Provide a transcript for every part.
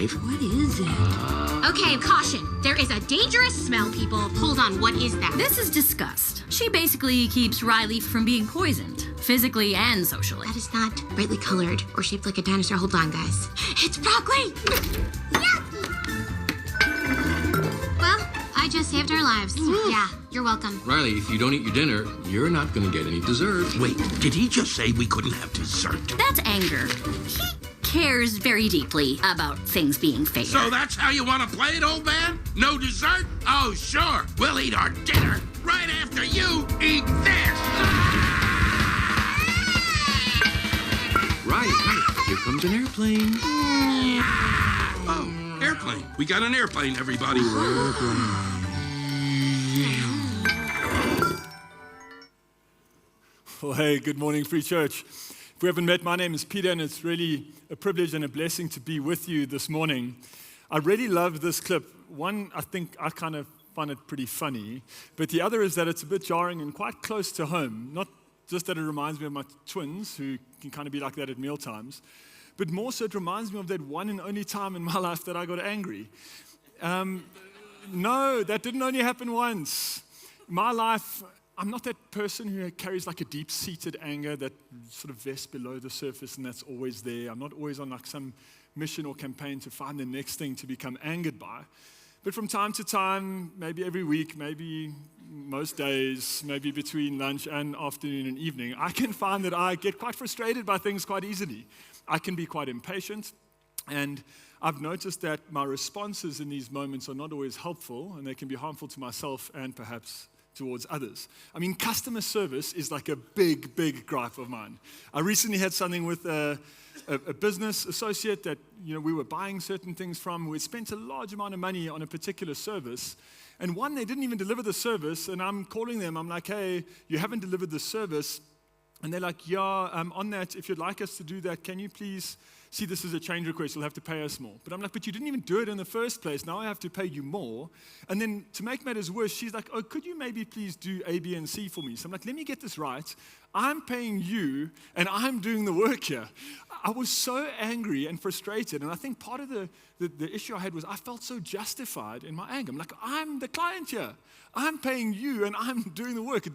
What is it? Okay, caution. There is a dangerous smell, people. Hold on, what is that? This is disgust. She basically keeps Riley from being poisoned, physically and socially. That is not brightly colored or shaped like a dinosaur. Hold on, guys. It's broccoli! Well, I just saved our lives. Yeah, you're welcome. Riley, if you don't eat your dinner, you're not going to get any dessert. Wait, did he just say we couldn't have dessert? That's anger. He cares very deeply about things being fair. So that's how you want to play it, old man? No dessert? Oh, sure. We'll eat our dinner right after you eat this. Right. Here comes an airplane. Oh, airplane. We got an airplane, everybody. Well, hey, good morning, Free Church. If we haven't met, my name is Peter, and it's really a privilege and a blessing to be with you this morning. I really love this clip. One, I think I kind of find it pretty funny, but the other is that it's a bit jarring and quite close to home. Not just that it reminds me of my twins, who can kind of be like that at mealtimes, but more so it reminds me of that one and only time in my life that I got angry. No, that didn't only happen once. My life, I'm not that person who carries like a deep-seated anger that sort of vests below the surface and that's always there. I'm not always on like some mission or campaign to find the next thing to become angered by. But from time to time, maybe every week, maybe most days, maybe between lunch and afternoon and evening, I can find that I get quite frustrated by things quite easily. I can be quite impatient, and I've noticed that my responses in these moments are not always helpful, and they can be harmful to myself and perhaps towards others. I mean, customer service is like a big, big gripe of mine. I recently had something with a business associate that we were buying certain things from. We spent a large amount of money on a particular service, and one, they didn't even deliver the service, and I'm calling them. I'm like, hey, you haven't delivered the service. And they're like, yeah, on that, if you'd like us to do that, can you please see this is a change request, you'll have to pay us more. But I'm like, but you didn't even do it in the first place. Now I have to pay you more. And then to make matters worse, she's like, oh, could you maybe please do A, B, and C for me? So I'm like, let me get this right. I'm paying you, and I'm doing the work here. I was so angry and frustrated. And I think part of the issue I had was I felt so justified in my anger. I'm like, I'm the client here. I'm paying you, and I'm doing the work.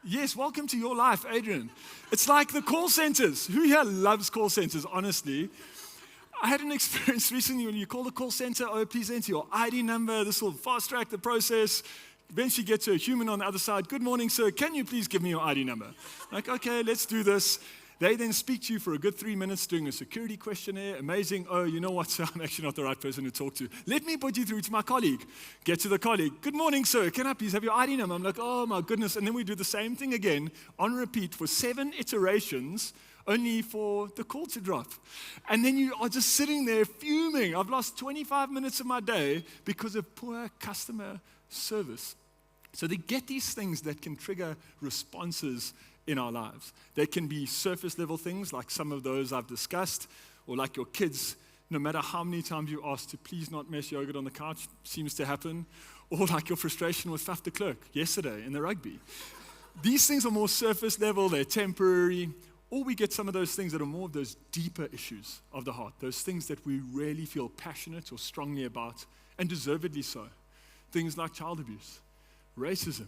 Yes, welcome to your life, Adrian. It's like the call centers. Who here loves call centers, honestly? I had an experience recently when you call the call center, oh, please enter your ID number. This will fast track the process. Eventually get to a human on the other side. Good morning, sir. Can you please give me your ID number? Like, okay, let's do this. They then speak to you for a good 3 minutes doing a security questionnaire. Amazing. Oh, you know what, sir? I'm actually not the right person to talk to. Let me put you through to my colleague. Get to the colleague. Good morning, sir. Can I please have your ID number? I'm like, oh, my goodness. And then we do the same thing again on repeat for 7 iterations, only for the call to drop. And then you are just sitting there fuming. I've lost 25 minutes of my day because of poor customer service. So they get these things that can trigger responses in our lives. They can be surface level things like some of those I've discussed, or like your kids, no matter how many times you ask to please not mess yogurt on the couch, seems to happen, or like your frustration with Faf de Klerk yesterday in the rugby. These things are more surface level, they're temporary, or we get some of those things that are more of those deeper issues of the heart, those things that we really feel passionate or strongly about, and deservedly so. Things like child abuse, racism,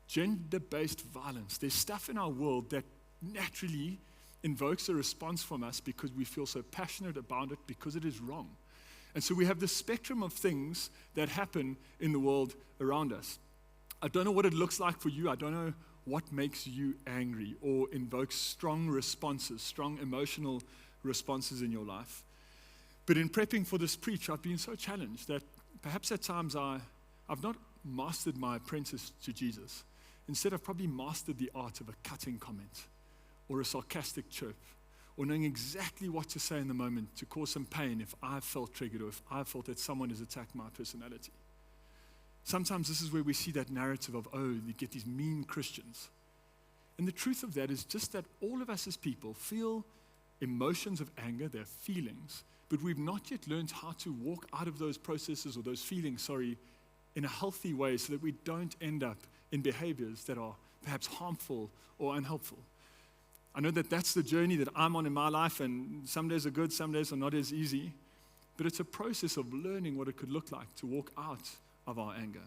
gender-based violence. There's stuff in our world that naturally invokes a response from us because we feel so passionate about it because it is wrong. And so we have this spectrum of things that happen in the world around us. I don't know what it looks like for you. I don't know what makes you angry or invokes strong responses, strong emotional responses in your life. But in prepping for this preach, I've been so challenged that perhaps at times I've not mastered my apprentice to Jesus. Instead, I've probably mastered the art of a cutting comment or a sarcastic chirp or knowing exactly what to say in the moment to cause some pain if I've felt triggered or if I've felt that someone has attacked my personality. Sometimes this is where we see that narrative of, oh, you get these mean Christians. And the truth of that is just that all of us as people feel emotions of anger, they're feelings, but we've not yet learned how to walk out of those processes or those feelings, in a healthy way so that we don't end up in behaviors that are perhaps harmful or unhelpful. I know that that's the journey that I'm on in my life, and some days are good, some days are not as easy. But it's a process of learning what it could look like to walk out of our anger.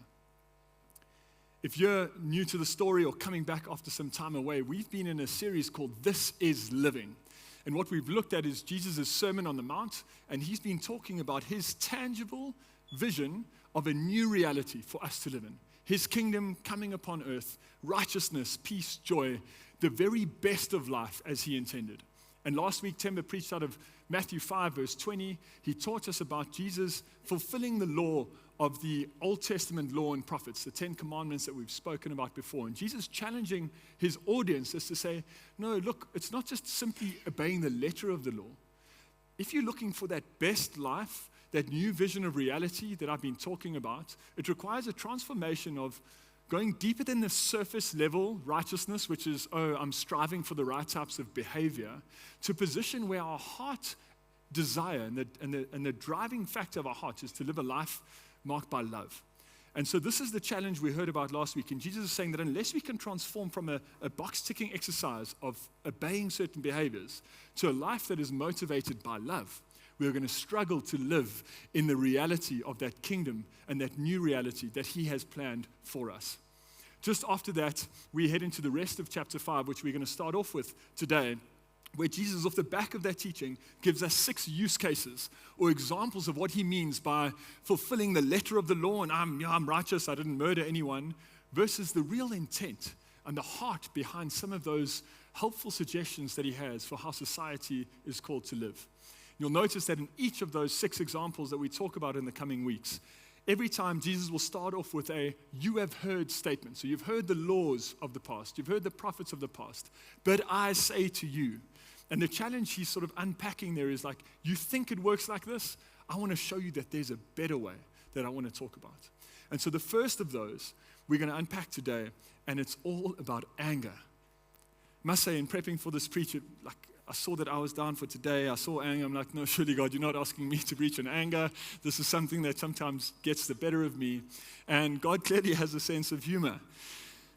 If you're new to the story or coming back after some time away, we've been in a series called This Is Living. And what we've looked at is Jesus' Sermon on the Mount, and he's been talking about his tangible vision of a new reality for us to live in. His kingdom coming upon earth, righteousness, peace, joy, the very best of life as he intended. And last week, Temba preached out of Matthew 5, verse 20. He taught us about Jesus fulfilling the law of the Old Testament law and prophets, the 10 commandments that we've spoken about before. And Jesus challenging his audience is to say, no, look, it's not just simply obeying the letter of the law. If you're looking for that best life, that new vision of reality that I've been talking about, it requires a transformation of going deeper than the surface level righteousness, which is, I'm striving for the right types of behavior, to a position where our heart desire and the driving factor of our heart is to live a life marked by love. And so this is the challenge we heard about last week. And Jesus is saying that unless we can transform from a box-ticking exercise of obeying certain behaviors to a life that is motivated by love, we're going to struggle to live in the reality of that kingdom and that new reality that he has planned for us. Just after that, we head into the rest of chapter 5, which we're going to start off with today, where Jesus, off the back of that teaching, gives us 6 use cases or examples of what he means by fulfilling the letter of the law, and I'm righteous, I didn't murder anyone, versus the real intent and the heart behind some of those helpful suggestions that he has for how society is called to live. You'll notice that in each of those 6 examples that we talk about in the coming weeks, every time Jesus will start off with a "you have heard" statement. So you've heard the laws of the past, you've heard the prophets of the past, but I say to you. And the challenge he's sort of unpacking there is like, you think it works like this? I want to show you that there's a better way that I want to talk about. And so the first of those we're going to unpack today, and it's all about anger. I must say, in prepping for this preach, I saw that I was down for today. I saw anger. I'm like, no, surely God, you're not asking me to preach on anger. This is something that sometimes gets the better of me. And God clearly has a sense of humor.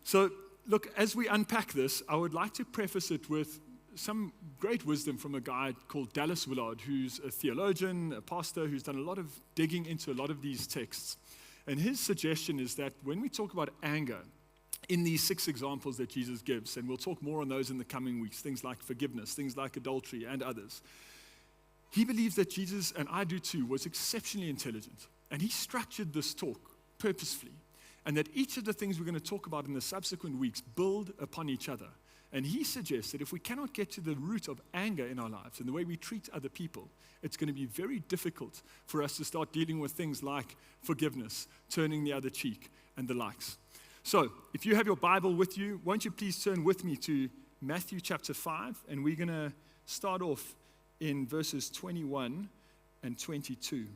So look, as we unpack this, I would like to preface it with some great wisdom from a guy called Dallas Willard, who's a theologian, a pastor, who's done a lot of digging into a lot of these texts. And his suggestion is that when we talk about anger, in these 6 examples that Jesus gives, and we'll talk more on those in the coming weeks, things like forgiveness, things like adultery, and others, he believes that Jesus, and I do too, was exceptionally intelligent. And he structured this talk purposefully, and that each of the things we're going to talk about in the subsequent weeks build upon each other. And he suggests that if we cannot get to the root of anger in our lives and the way we treat other people, it's going to be very difficult for us to start dealing with things like forgiveness, turning the other cheek, and the likes. So, if you have your Bible with you, won't you please turn with me to Matthew chapter 5, and we're going to start off in verses 21 and 22.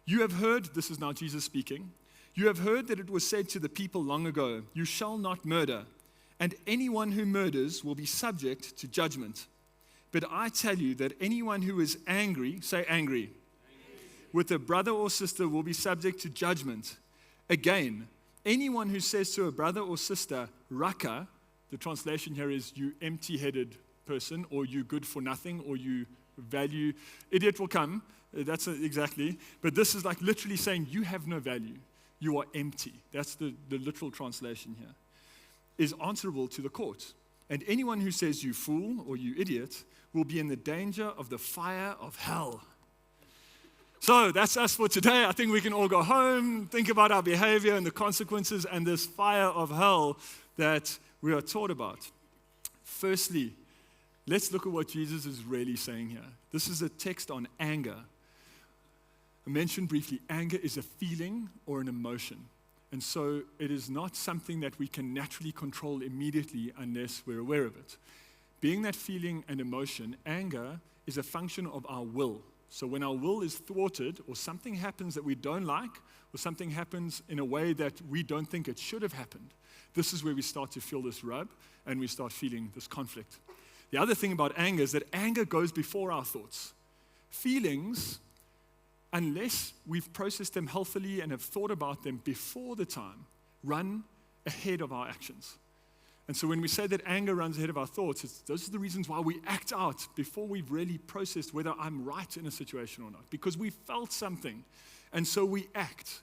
You have heard, this is now Jesus speaking, you have heard that it was said to the people long ago, you shall not murder, and anyone who murders will be subject to judgment. But I tell you that anyone who is angry, say angry, with a brother or sister will be subject to judgment. Again, anyone who says to a brother or sister, raka, the translation here is you empty-headed person, or you good for nothing, or you value, idiot will come, that's exactly, but this is like literally saying you have no value, you are empty. That's the literal translation here, is answerable to the court. And anyone who says you fool or you idiot will be in the danger of the fire of hell. So that's us for today. I think we can all go home, think about our behavior and the consequences and this fire of hell that we are taught about. Firstly, let's look at what Jesus is really saying here. This is a text on anger. I mentioned briefly, anger is a feeling or an emotion. And so it is not something that we can naturally control immediately unless we're aware of it. Being that feeling and emotion, anger is a function of our will. So when our will is thwarted, or something happens that we don't like, or something happens in a way that we don't think it should have happened, this is where we start to feel this rub, and we start feeling this conflict. The other thing about anger is that anger goes before our thoughts. Feelings, unless we've processed them healthily and have thought about them before the time, run ahead of our actions. And so when we say that anger runs ahead of our thoughts, those are the reasons why we act out before we've really processed whether I'm right in a situation or not, because we felt something, and so we act.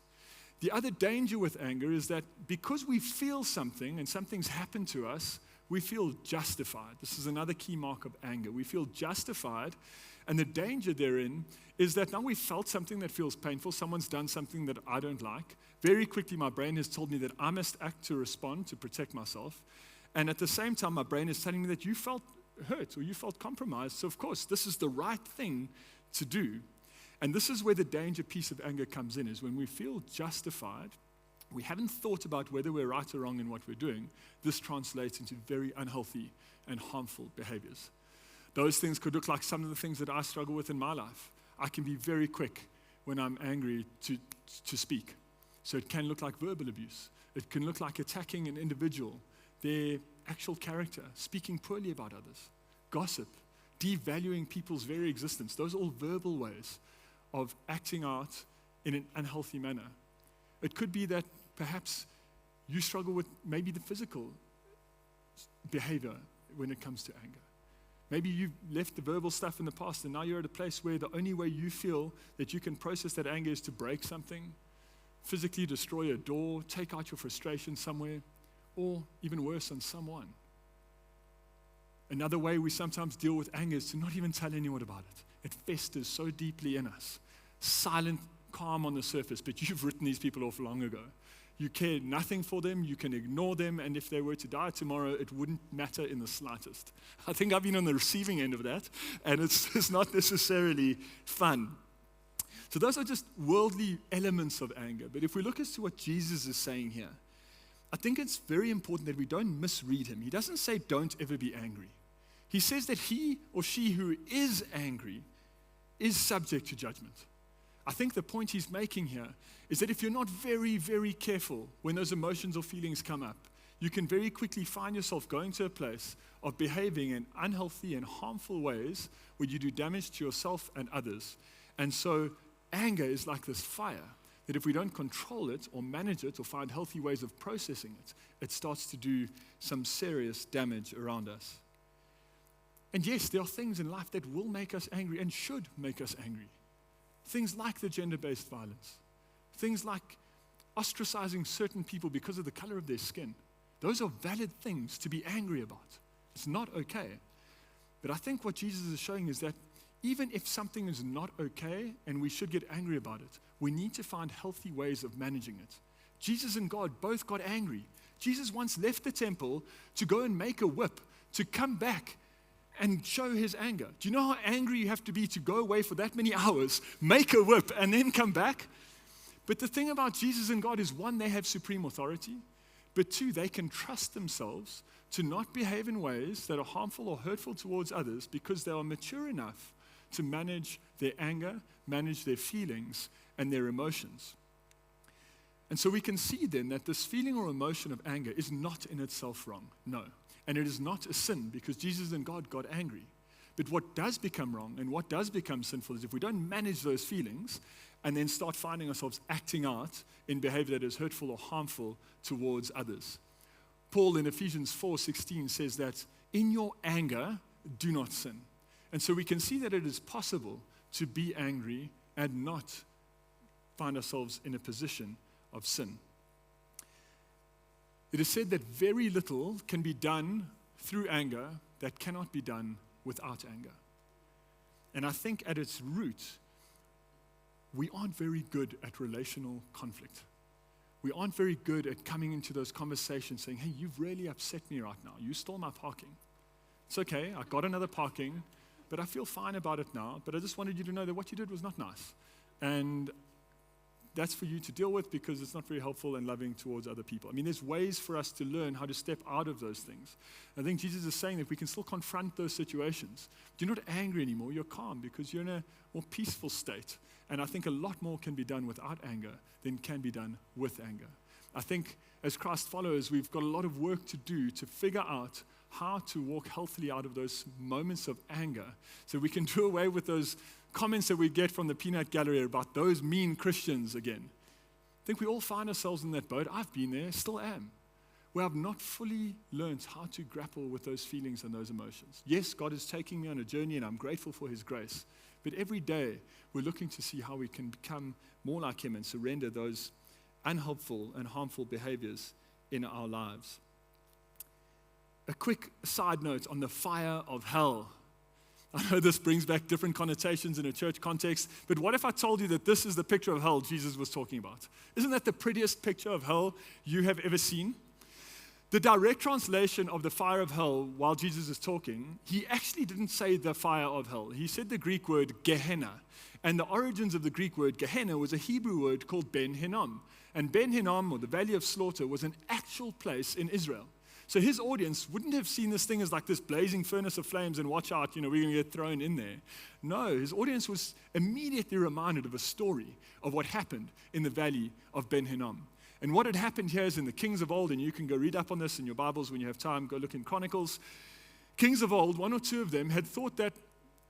The other danger with anger is that because we feel something and something's happened to us, we feel justified. This is another key mark of anger. We feel justified, and the danger therein is that now we've felt something that feels painful, someone's done something that I don't like. Very quickly, my brain has told me that I must act to respond, to protect myself. And at the same time, my brain is telling me that you felt hurt or you felt compromised. So, of course, this is the right thing to do. And this is where the danger piece of anger comes in, is when we feel justified, we haven't thought about whether we're right or wrong in what we're doing. This translates into very unhealthy and harmful behaviors. Those things could look like some of the things that I struggle with in my life. I can be very quick when I'm angry to speak. So it can look like verbal abuse. It can look like attacking an individual, their actual character, speaking poorly about others, gossip, devaluing people's very existence. Those are all verbal ways of acting out in an unhealthy manner. It could be that perhaps you struggle with maybe the physical behavior when it comes to anger. Maybe you've left the verbal stuff in the past and now you're at a place where the only way you feel that you can process that anger is to break something, physically destroy a door, take out your frustration somewhere, or even worse, on someone. Another way we sometimes deal with anger is to not even tell anyone about it. It festers so deeply in us. Silent calm on the surface, but you've written these people off long ago. You care nothing for them, you can ignore them, and if they were to die tomorrow, it wouldn't matter in the slightest. I think I've been on the receiving end of that, and it's not necessarily fun. So those are just worldly elements of anger. But if we look as to what Jesus is saying here, I think it's very important that we don't misread him. He doesn't say don't ever be angry. He says that he or she who is angry is subject to judgment. I think the point he's making here is that if you're not very, very careful when those emotions or feelings come up, you can very quickly find yourself going to a place of behaving in unhealthy and harmful ways where you do damage to yourself and others. And so anger is like this fire that if we don't control it or manage it or find healthy ways of processing it, it starts to do some serious damage around us. And yes, there are things in life that will make us angry and should make us angry. Things like the gender-based violence. Things like ostracizing certain people because of the color of their skin. Those are valid things to be angry about. It's not okay. But I think what Jesus is showing is that even if something is not okay and we should get angry about it, we need to find healthy ways of managing it. Jesus and God both got angry. Jesus once left the temple to go and make a whip, to come back and show his anger. Do you know how angry you have to be to go away for that many hours, make a whip, and then come back? But the thing about Jesus and God is, one, they have supreme authority, but two, they can trust themselves to not behave in ways that are harmful or hurtful towards others because they are mature enough to manage their anger, manage their feelings, and their emotions. And so we can see then that this feeling or emotion of anger is not in itself wrong. No. And it is not a sin because Jesus and God got angry. But what does become wrong and what does become sinful is if we don't manage those feelings and then start finding ourselves acting out in behavior that is hurtful or harmful towards others. Paul in Ephesians 4:16 says that in your anger, do not sin. And so we can see that it is possible to be angry and not find ourselves in a position of sin. It is said that very little can be done through anger that cannot be done without anger. And I think at its root, we aren't very good at relational conflict. We aren't very good at coming into those conversations saying, hey, you've really upset me right now. You stole my parking. It's okay, I got another parking, but I feel fine about it now. But I just wanted you to know that what you did was not nice. And that's for you to deal with because it's not very helpful and loving towards other people. I mean, there's ways for us to learn how to step out of those things. I think Jesus is saying that we can still confront those situations. You're not angry anymore, you're calm because you're in a more peaceful state. And I think a lot more can be done without anger than can be done with anger. I think as Christ followers, we've got a lot of work to do to figure out how to walk healthily out of those moments of anger so we can do away with those comments that we get from the peanut gallery about those mean Christians again. I think we all find ourselves in that boat. I've been there, still am. where I've not fully learned how to grapple with those feelings and those emotions. Yes, God is taking me on a journey, and I'm grateful for His grace. But every day, we're looking to see how we can become more like Him and surrender those unhelpful and harmful behaviors in our lives. A quick side note on the fire of hell. I know this brings back different connotations in a church context, but what if I told you that this is the picture of hell Jesus was talking about? Isn't that the prettiest picture of hell you have ever seen? The direct translation of the fire of hell, while Jesus is talking, he actually didn't say the fire of hell. He said the Greek word Gehenna. And the origins of the Greek word Gehenna was a Hebrew word called Ben Hinnom. And Ben Hinnom, or the Valley of Slaughter, was an actual place in Israel. So his audience wouldn't have seen this thing as like this blazing furnace of flames and watch out, we're going to get thrown in there. No, his audience was immediately reminded of a story of what happened in the Valley of Ben Hinnom. And what had happened here is in the kings of old, and you can go read up on this in your Bibles when you have time, go look in Chronicles. Kings of old, one or two of them, had thought that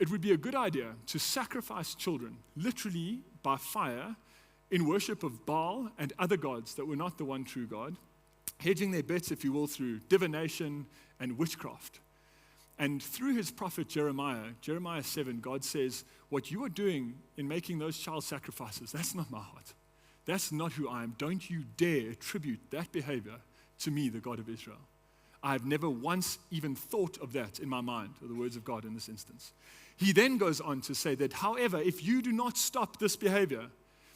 it would be a good idea to sacrifice children, literally by fire, in worship of Baal and other gods that were not the one true God, hedging their bets, if you will, through divination and witchcraft. And through his prophet Jeremiah 7, God says, what you are doing in making those child sacrifices, that's not my heart. That's not who I am. Don't you dare attribute that behavior to me, the God of Israel. I have never once even thought of that in my mind, or the words of God in this instance. He then goes on to say that, however, if you do not stop this behavior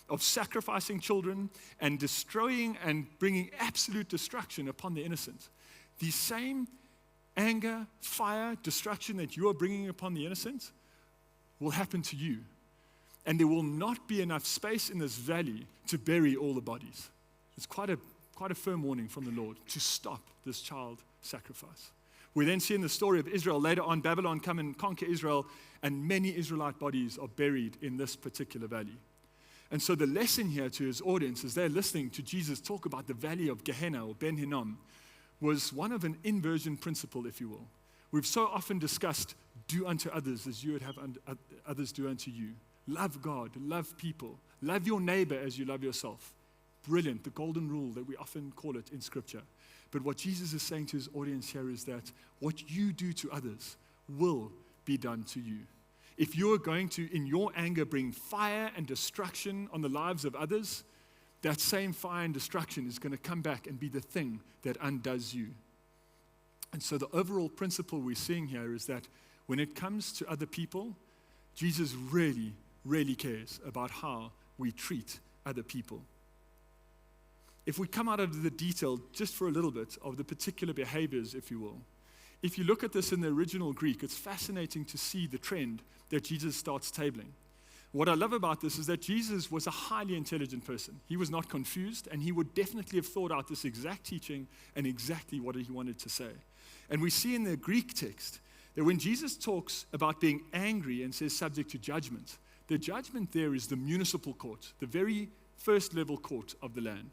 of sacrificing children and destroying and bringing absolute destruction upon the innocent, the same anger, fire, destruction that you are bringing upon the innocent will happen to you. And there will not be enough space in this valley to bury all the bodies. It's quite a firm warning from the Lord to stop this child sacrifice. We then see in the story of Israel, later on, Babylon come and conquer Israel, and many Israelite bodies are buried in this particular valley. And so the lesson here to his audience, as they're listening to Jesus talk about the valley of Gehenna or Ben Hinnom, was one of an inversion principle, if you will. We've so often discussed, do unto others as you would have others do unto you. Love God, love people, love your neighbor as you love yourself. Brilliant, the golden rule that we often call it in Scripture. But what Jesus is saying to his audience here is that what you do to others will be done to you. If you're going to, in your anger, bring fire and destruction on the lives of others, that same fire and destruction is going to come back and be the thing that undoes you. And so the overall principle we're seeing here is that when it comes to other people, Jesus really cares about how we treat other people. If we come out of the detail just for a little bit of the particular behaviors, if you will, if you look at this in the original Greek, it's fascinating to see the trend that Jesus starts tabling. What I love about this is that Jesus was a highly intelligent person. He was not confused, and he would definitely have thought out this exact teaching and exactly what he wanted to say. And we see in the Greek text that when Jesus talks about being angry and says subject to judgment, the judgment there is the municipal court, the very first level court of the land.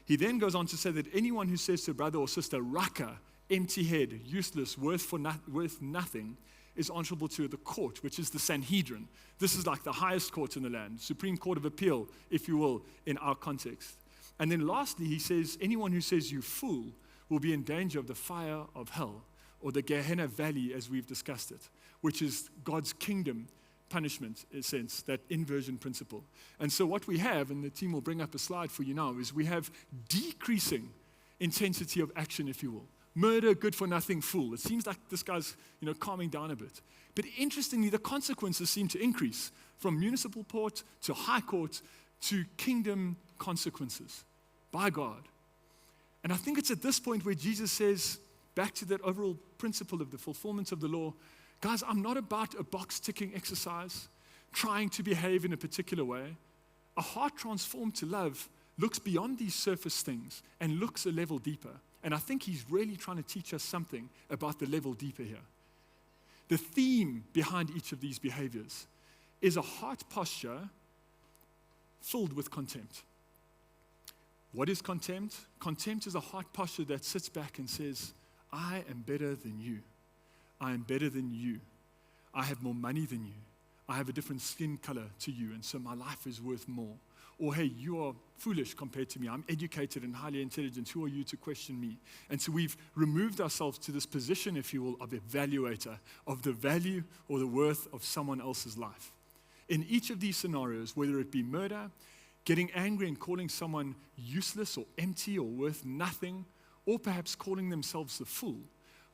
He then goes on to say that anyone who says to a brother or sister, raka, empty head, useless, worth nothing, is answerable to the court, which is the Sanhedrin. This is like the highest court in the land, Supreme Court of Appeal, if you will, in our context. And then lastly, he says, anyone who says you fool will be in danger of the fire of hell, or the Gehenna Valley as we've discussed it, which is God's kingdom punishment, in a sense, that inversion principle. And so what we have, and the team will bring up a slide for you now, is we have decreasing intensity of action, if you will. Murder, good for nothing, fool. It seems like this guy's, calming down a bit. But interestingly, the consequences seem to increase from municipal court to high court to kingdom consequences by God. And I think it's at this point where Jesus says, back to that overall principle of the fulfillment of the law, guys, I'm not about a box-ticking exercise, trying to behave in a particular way. A heart transformed to love looks beyond these surface things and looks a level deeper. And I think he's really trying to teach us something about the level deeper here. The theme behind each of these behaviors is a heart posture filled with contempt. What is contempt? Contempt is a heart posture that sits back and says, I am better than you. I am better than you. I have more money than you. I have a different skin color to you, and so my life is worth more. Or, hey, you are foolish compared to me. I'm educated and highly intelligent. Who are you to question me? And so we've removed ourselves to this position, if you will, of evaluator, of the value or the worth of someone else's life. In each of these scenarios, whether it be murder, getting angry and calling someone useless or empty or worth nothing, or perhaps calling themselves the fool,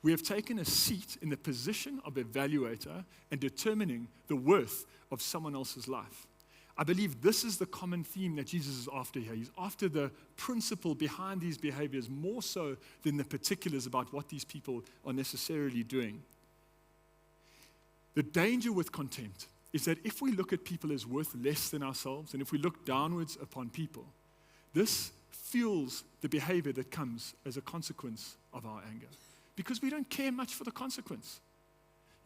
we have taken a seat in the position of evaluator and determining the worth of someone else's life. I believe this is the common theme that Jesus is after here. He's after the principle behind these behaviors more so than the particulars about what these people are necessarily doing. The danger with contempt is that if we look at people as worth less than ourselves, and if we look downwards upon people, this fuels the behavior that comes as a consequence of our anger. Because we don't care much for the consequence.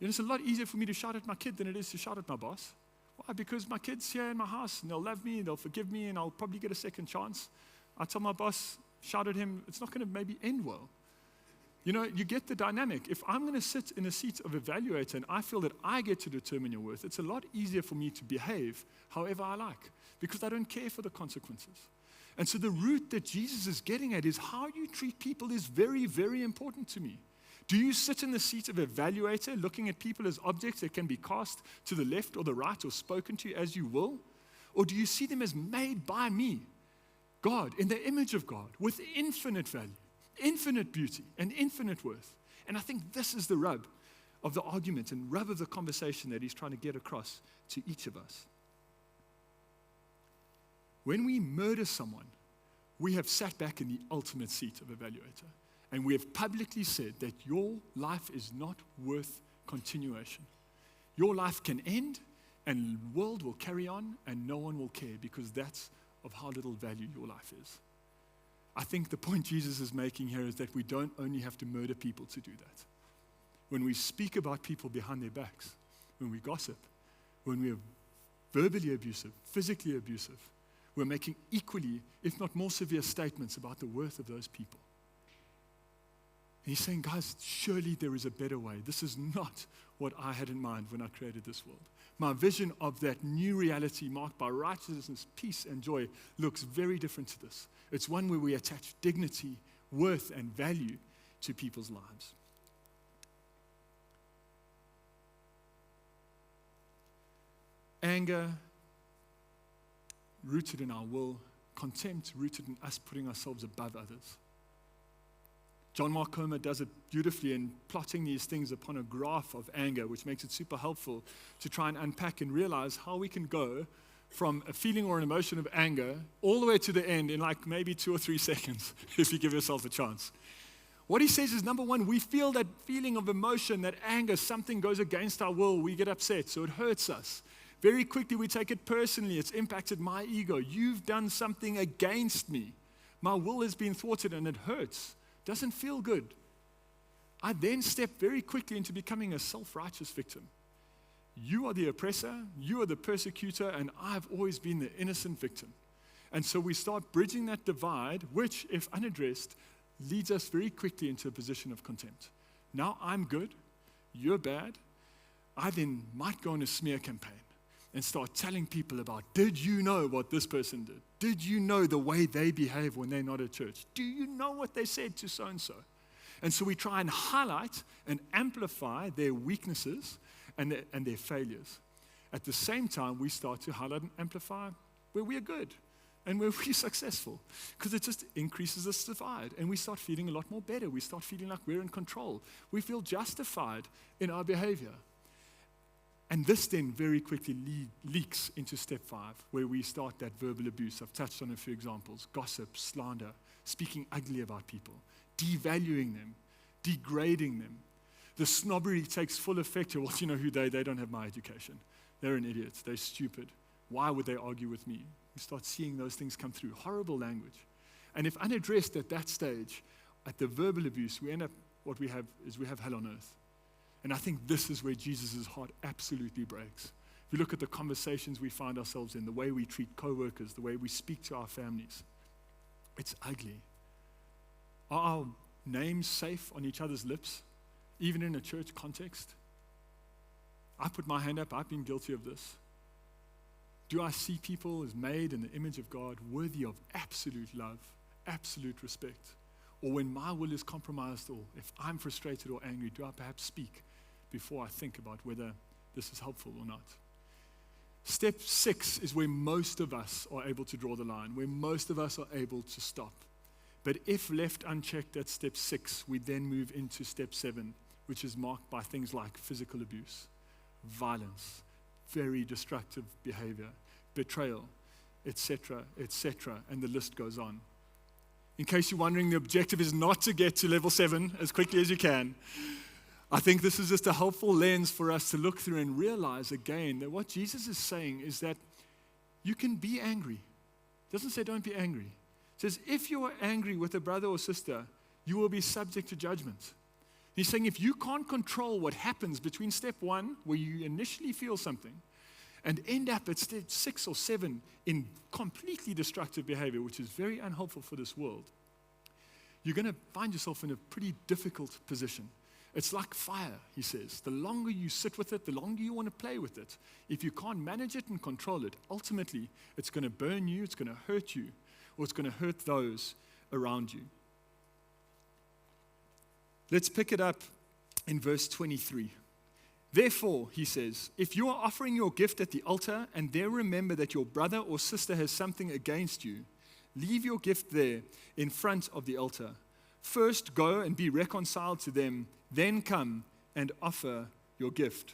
You know, it's a lot easier for me to shout at my kid than it is to shout at my boss. Why? Because my kid's here in my house, and they'll love me, and they'll forgive me, and I'll probably get a second chance. I tell my boss, shout at him, it's not going to maybe end well. You know, you get the dynamic. If I'm going to sit in a seat of evaluator and I feel that I get to determine your worth, it's a lot easier for me to behave however I like, because I don't care for the consequences. And so the root that Jesus is getting at is how you treat people is very, very important to me. Do you sit in the seat of evaluator, looking at people as objects that can be cast to the left or the right or spoken to as you will? Or do you see them as made by me, God, in the image of God, with infinite value, infinite beauty, and infinite worth? And I think this is the rub of the argument and rub of the conversation that he's trying to get across to each of us. When we murder someone, we have sat back in the ultimate seat of evaluator. And we have publicly said that your life is not worth continuation. Your life can end, and the world will carry on, and no one will care, because that's of how little value your life is. I think the point Jesus is making here is that we don't only have to murder people to do that. When we speak about people behind their backs, when we gossip, when we are verbally abusive, physically abusive, we're making equally, if not more severe statements about the worth of those people. And he's saying, guys, surely there is a better way. This is not what I had in mind when I created this world. My vision of that new reality marked by righteousness, peace, and joy looks very different to this. It's one where we attach dignity, worth, and value to people's lives. Anger, rooted in our will. Contempt, rooted in us putting ourselves above others. John Mark Comer does it beautifully in plotting these things upon a graph of anger, which makes it super helpful to try and unpack and realize how we can go from a feeling or an emotion of anger all the way to the end in like maybe 2 or 3 seconds, if you give yourself a chance. What he says is, number one, we feel that feeling of emotion, that anger, something goes against our will, we get upset, so it hurts us. Very quickly we take it personally, it's impacted my ego. You've done something against me. My will has been thwarted and it hurts. Doesn't feel good. I then step very quickly into becoming a self-righteous victim. You are the oppressor, you are the persecutor, and I've always been the innocent victim. And so we start bridging that divide, which, if unaddressed, leads us very quickly into a position of contempt. Now I'm good, you're bad. I then might go on a smear campaign and start telling people about, did you know what this person did? Did you know the way they behave when they're not at church? Do you know what they said to so-and-so? And so we try and highlight and amplify their weaknesses and their failures. At the same time, we start to highlight and amplify where we are good and where we're successful, because it just increases this divide, and we start feeling a lot more better. We start feeling like we're in control. We feel justified in our behavior. And this then very quickly leaks into step 5, where we start that verbal abuse. I've touched on a few examples: gossip, slander, speaking ugly about people, devaluing them, degrading them. The snobbery takes full effect. Well, you know who they don't have my education. They're an idiot. They're stupid. Why would they argue with me? You start seeing those things come through. Horrible language. And if unaddressed at that stage, at the verbal abuse, we end up, what we have is we have hell on earth. And I think this is where Jesus' heart absolutely breaks. If you look at the conversations we find ourselves in, the way we treat co-workers, the way we speak to our families, it's ugly. Are our names safe on each other's lips, even in a church context? I put my hand up, I've been guilty of this. Do I see people as made in the image of God, worthy of absolute love, absolute respect? Or when my will is compromised, or if I'm frustrated or angry, do I perhaps speak before I think about whether this is helpful or not? Step 6 is where most of us are able to draw the line, where most of us are able to stop. But if left unchecked at step 6, we then move into step 7, which is marked by things like physical abuse, violence, very destructive behavior, betrayal, etc., etc., and the list goes on. In case you're wondering, the objective is not to get to level 7 as quickly as you can. I think this is just a helpful lens for us to look through and realize again that what Jesus is saying is that you can be angry. It doesn't say don't be angry. It says if you are angry with a brother or sister, you will be subject to judgment. He's saying if you can't control what happens between step 1, where you initially feel something, and end up at step 6 or 7 in completely destructive behavior, which is very unhelpful for this world, you're going to find yourself in a pretty difficult position. It's like fire, he says. The longer you sit with it, the longer you want to play with it. If you can't manage it and control it, ultimately, it's going to burn you, it's going to hurt you, or it's going to hurt those around you. Let's pick it up in verse 23. Therefore, he says, if you are offering your gift at the altar and there remember that your brother or sister has something against you, leave your gift there in front of the altar. First go and be reconciled to them, then come and offer your gift.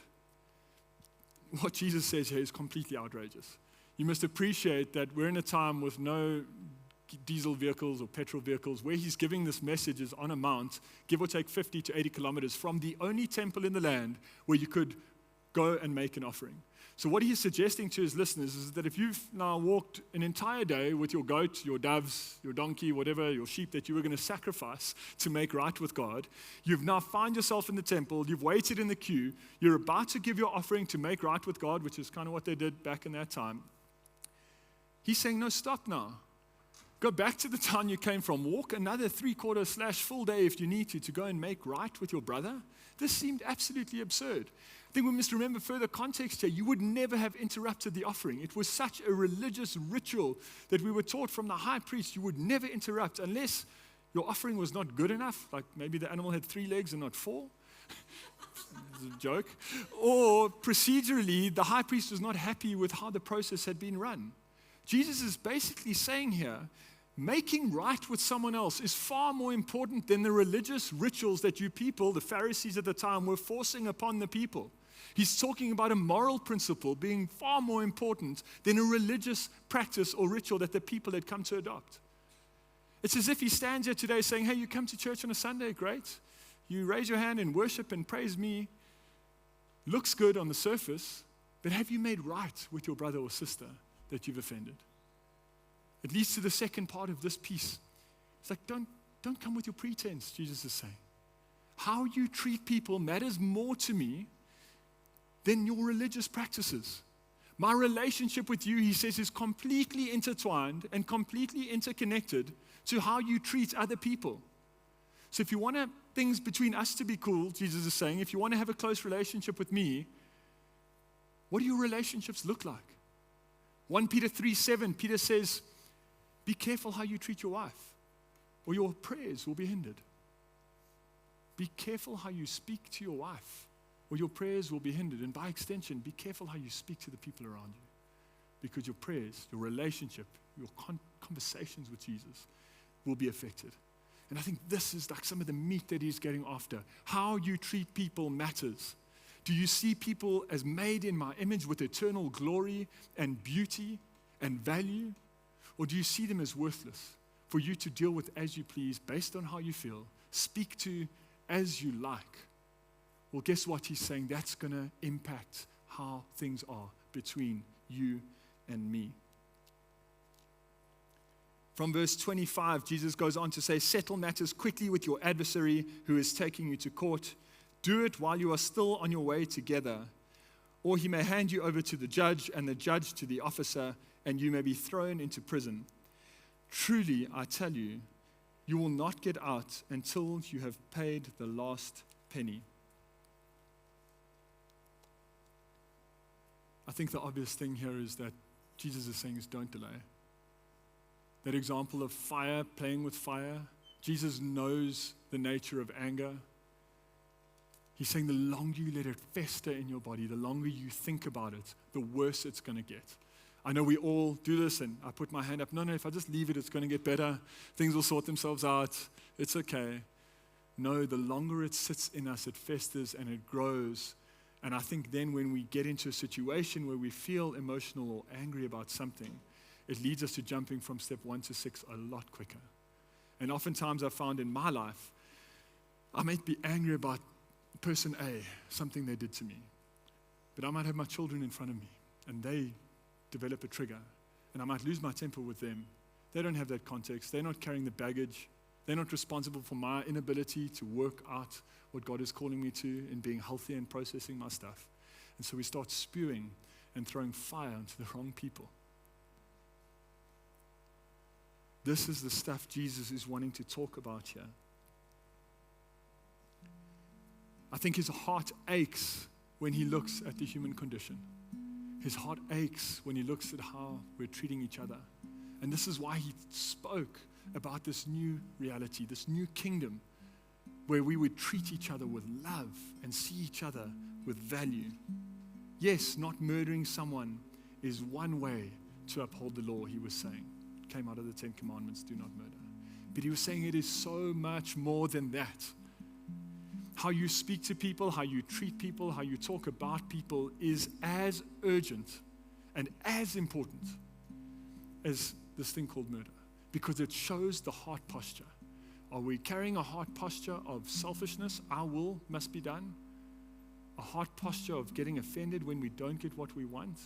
What Jesus says here is completely outrageous. You must appreciate that we're in a time with no diesel vehicles or petrol vehicles, where he's giving this message is on a mount, give or take 50 to 80 kilometers from the only temple in the land where you could go and make an offering. So what he's suggesting to his listeners is that if you've now walked an entire day with your goat, your doves, your donkey, whatever, your sheep that you were going to sacrifice to make right with God, you've now found yourself in the temple, you've waited in the queue, you're about to give your offering to make right with God, which is kind of what they did back in that time. He's saying, no, stop now. Go back to the town you came from. Walk another 3/4 / full day if you need to go and make right with your brother. This seemed absolutely absurd. I think we must remember further context here. You would never have interrupted the offering. It was such a religious ritual that we were taught from the high priest you would never interrupt unless your offering was not good enough, like maybe the animal had 3 legs and not 4. It's a joke. Or procedurally, the high priest was not happy with how the process had been run. Jesus is basically saying here, making right with someone else is far more important than the religious rituals that you people, the Pharisees at the time, were forcing upon the people. He's talking about a moral principle being far more important than a religious practice or ritual that the people had come to adopt. It's as if he stands here today saying, hey, you come to church on a Sunday, great. You raise your hand and worship and praise me. Looks good on the surface, but have you made right with your brother or sister that you've offended? It leads to the second part of this piece. It's like, don't come with your pretense, Jesus is saying. How you treat people matters more to me than your religious practices. My relationship with you, he says, is completely intertwined and completely interconnected to how you treat other people. So if you want things between us to be cool, Jesus is saying, if you want to have a close relationship with me, what do your relationships look like? 1 Peter 3:7, Peter says, be careful how you treat your wife, or your prayers will be hindered. Be careful how you speak to your wife, or your prayers will be hindered. And by extension, be careful how you speak to the people around you, because your prayers, your relationship, your conversations with Jesus will be affected. And I think this is like some of the meat that he's getting after. How you treat people matters. Do you see people as made in my image with eternal glory and beauty and value? Or do you see them as worthless for you to deal with as you please, based on how you feel, speak to as you like? Well, guess what he's saying? That's going to impact how things are between you and me. From verse 25, Jesus goes on to say, settle matters quickly with your adversary who is taking you to court. Do it while you are still on your way together, or he may hand you over to the judge, and the judge to the officer, and you may be thrown into prison. Truly, I tell you, you will not get out until you have paid the last penny. I think the obvious thing here is that Jesus is saying is don't delay. That example of fire, playing with fire, Jesus knows the nature of anger. He's saying the longer you let it fester in your body, the longer you think about it, the worse it's going to get. I know we all do this, and I put my hand up. No, if I just leave it, it's going to get better. Things will sort themselves out. It's okay. No, the longer it sits in us, it festers and it grows. And I think then when we get into a situation where we feel emotional or angry about something, it leads us to jumping from step 1 to 6 a lot quicker. And oftentimes I've found in my life, I might be angry about person A, something they did to me. But I might have my children in front of me, and they develop a trigger, and I might lose my temper with them. They don't have that context. They're not carrying the baggage. They're not responsible for my inability to work out what God is calling me to in being healthy and processing my stuff. And so we start spewing and throwing fire onto the wrong people. This is the stuff Jesus is wanting to talk about here. I think his heart aches when he looks at the human condition. His heart aches when he looks at how we're treating each other. And this is why he spoke about this new reality, this new kingdom, where we would treat each other with love and see each other with value. Yes, not murdering someone is one way to uphold the law, he was saying. It came out of the 10 Commandments, do not murder. But he was saying it is so much more than that. How you speak to people, how you treat people, how you talk about people is as urgent and as important as this thing called murder, because it shows the heart posture. Are we carrying a heart posture of selfishness? Our will must be done. A heart posture of getting offended when we don't get what we want?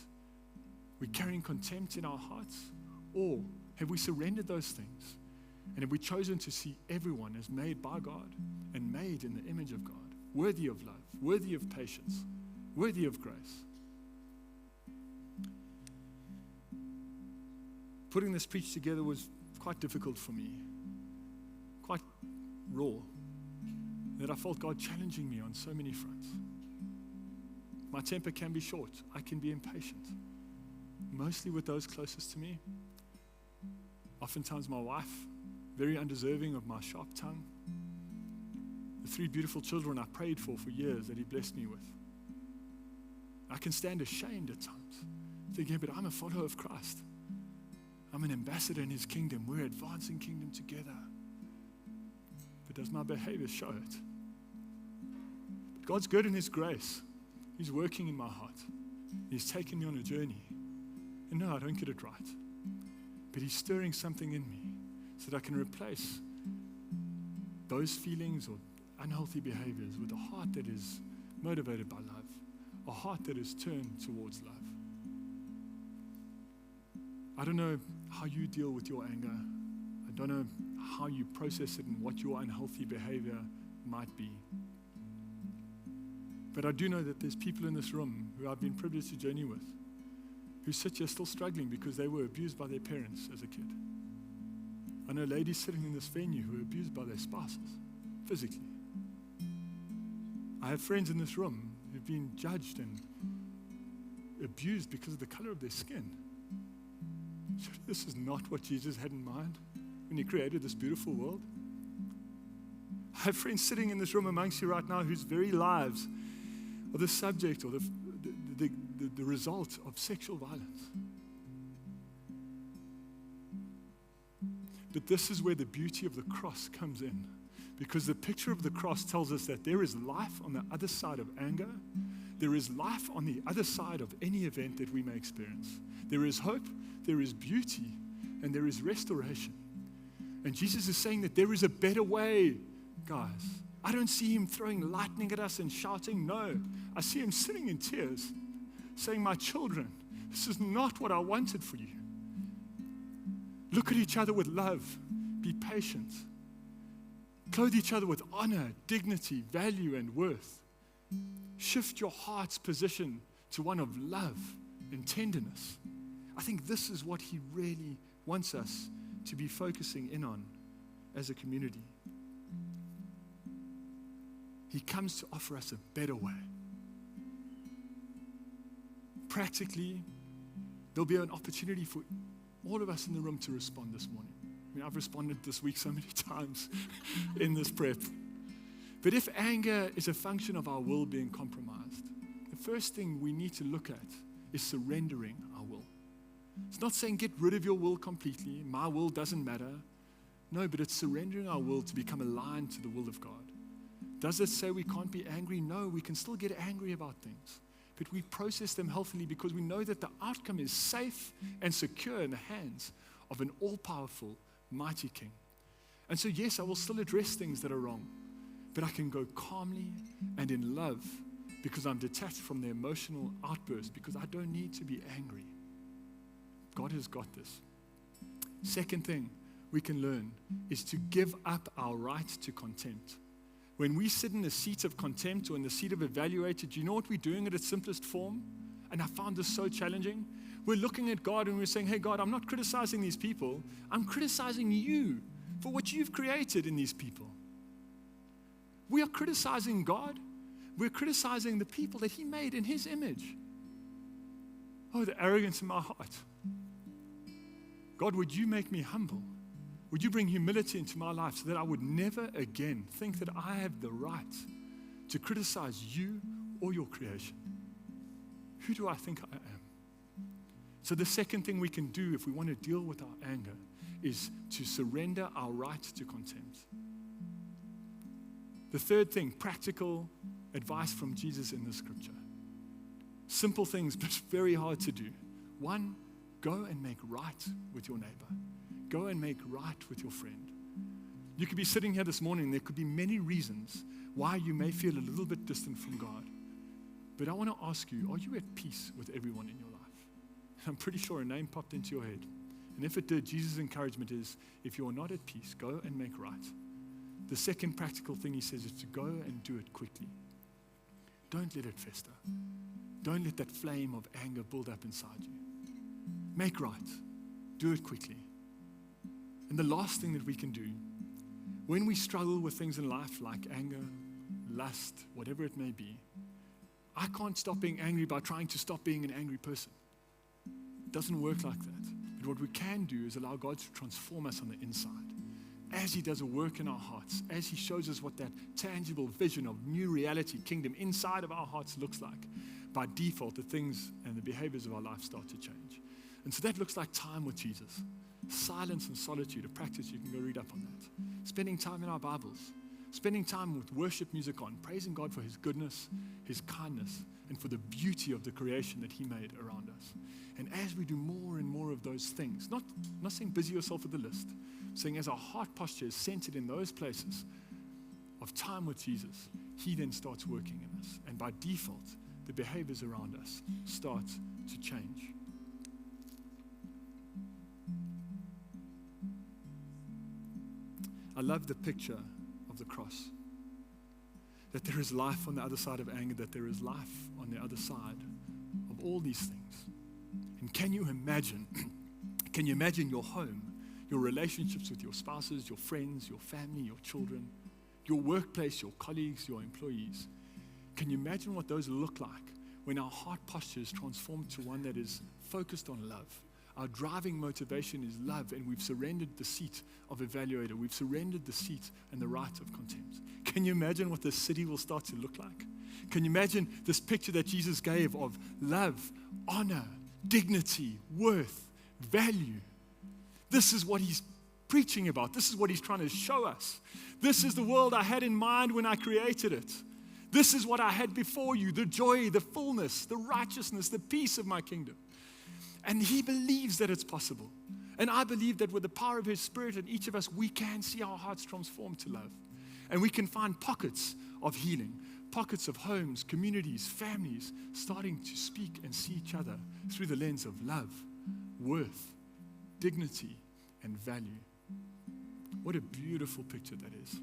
We're carrying contempt in our hearts? Or have we surrendered those things? And have we chosen to see everyone as made by God and made in the image of God, worthy of love, worthy of patience, worthy of grace? Putting this preach together was quite difficult for me, quite raw, that I felt God challenging me on so many fronts. My temper can be short. I can be impatient, mostly with those closest to me. Oftentimes my wife, very undeserving of my sharp tongue. The 3 beautiful children I prayed for years that he blessed me with. I can stand ashamed at times, thinking, but I'm a follower of Christ. I'm an ambassador in his kingdom. We're advancing kingdom together. But does my behavior show it? But God's good in his grace. He's working in my heart. He's taken me on a journey. And no, I don't get it right. But he's stirring something in me so that I can replace those feelings or unhealthy behaviors with a heart that is motivated by love, a heart that is turned towards love. I don't know how you deal with your anger. I don't know how you process it and what your unhealthy behavior might be. But I do know that there's people in this room who I've been privileged to journey with, who sit here still struggling because they were abused by their parents as a kid. I know ladies sitting in this venue who are abused by their spouses, physically. I have friends in this room who've been judged and abused because of the color of their skin. Surely this is not what Jesus had in mind when he created this beautiful world. I have friends sitting in this room amongst you right now whose very lives are the subject or the result of sexual violence. But this is where the beauty of the cross comes in, because the picture of the cross tells us that there is life on the other side of anger. There is life on the other side of any event that we may experience. There is hope, there is beauty, and there is restoration. And Jesus is saying that there is a better way, guys. I don't see him throwing lightning at us and shouting. No, I see him sitting in tears, saying, my children, this is not what I wanted for you. Look at each other with love. Be patient. Clothe each other with honor, dignity, value, and worth. Shift your heart's position to one of love and tenderness. I think this is what he really wants us to be focusing in on as a community. He comes to offer us a better way. Practically, there'll be an opportunity for all of us in the room to respond this morning. I mean, I've responded this week so many times in this prep. But if anger is a function of our will being compromised, the first thing we need to look at is surrendering our will. It's not saying get rid of your will completely. My will doesn't matter. No, but it's surrendering our will to become aligned to the will of God. Does it say we can't be angry? No, we can still get angry about things. But we process them healthily because we know that the outcome is safe and secure in the hands of an all-powerful, mighty King. And so, yes, I will still address things that are wrong, but I can go calmly and in love because I'm detached from the emotional outburst, because I don't need to be angry. God has got this. Second thing we can learn is to give up our right to contempt. When we sit in the seat of contempt or in the seat of evaluator, do you know what we're doing at its simplest form? And I found this so challenging. We're looking at God and we're saying, hey, God, I'm not criticizing these people. I'm criticizing you for what you've created in these people. We are criticizing God. We're criticizing the people that He made in His image. Oh, the arrogance in my heart. God, would you make me humble? Would you bring humility into my life so that I would never again think that I have the right to criticize you or your creation? Who do I think I am? So the second thing we can do if we want to deal with our anger is to surrender our right to contempt. The third thing, practical advice from Jesus in the scripture. Simple things, but very hard to do. One, go and make right with your neighbor. Go and make right with your friend. You could be sitting here this morning, there could be many reasons why you may feel a little bit distant from God. But I want to ask you, are you at peace with everyone in your life? I'm pretty sure a name popped into your head. And if it did, Jesus' encouragement is, if you're not at peace, go and make right. The second practical thing He says is to go and do it quickly. Don't let it fester. Don't let that flame of anger build up inside you. Make right. Do it quickly. And the last thing that we can do, when we struggle with things in life like anger, lust, whatever it may be, I can't stop being angry by trying to stop being an angry person. It doesn't work like that. But what we can do is allow God to transform us on the inside. As He does a work in our hearts, as He shows us what that tangible vision of new reality, kingdom inside of our hearts looks like, by default, the things and the behaviors of our life start to change. And so that looks like time with Jesus. Silence and solitude, a practice you can go read up on that. Spending time in our Bibles. Spending time with worship music on, praising God for His goodness, His kindness, and for the beauty of the creation that He made around us. And as we do more and more of those things, not saying busy yourself with the list, saying as our heart posture is centered in those places of time with Jesus, He then starts working in us. And by default, the behaviors around us start to change. I love the picture of the cross. That there is life on the other side of anger, that there is life on the other side of all these things. And can you imagine your home, your relationships with your spouses, your friends, your family, your children, your workplace, your colleagues, your employees? Can you imagine what those look like when our heart posture is transformed to one that is focused on love? Our driving motivation is love, and we've surrendered the seat of evaluator. We've surrendered the seat and the right of contempt. Can you imagine what this city will start to look like? Can you imagine this picture that Jesus gave of love, honor, dignity, worth, value? This is what He's preaching about. This is what He's trying to show us. This is the world I had in mind when I created it. This is what I had before you, the joy, the fullness, the righteousness, the peace of my kingdom. And He believes that it's possible. And I believe that with the power of His Spirit in each of us, we can see our hearts transformed to love. And we can find pockets of healing, pockets of homes, communities, families, starting to speak and see each other through the lens of love, worth, dignity, and value. What a beautiful picture that is.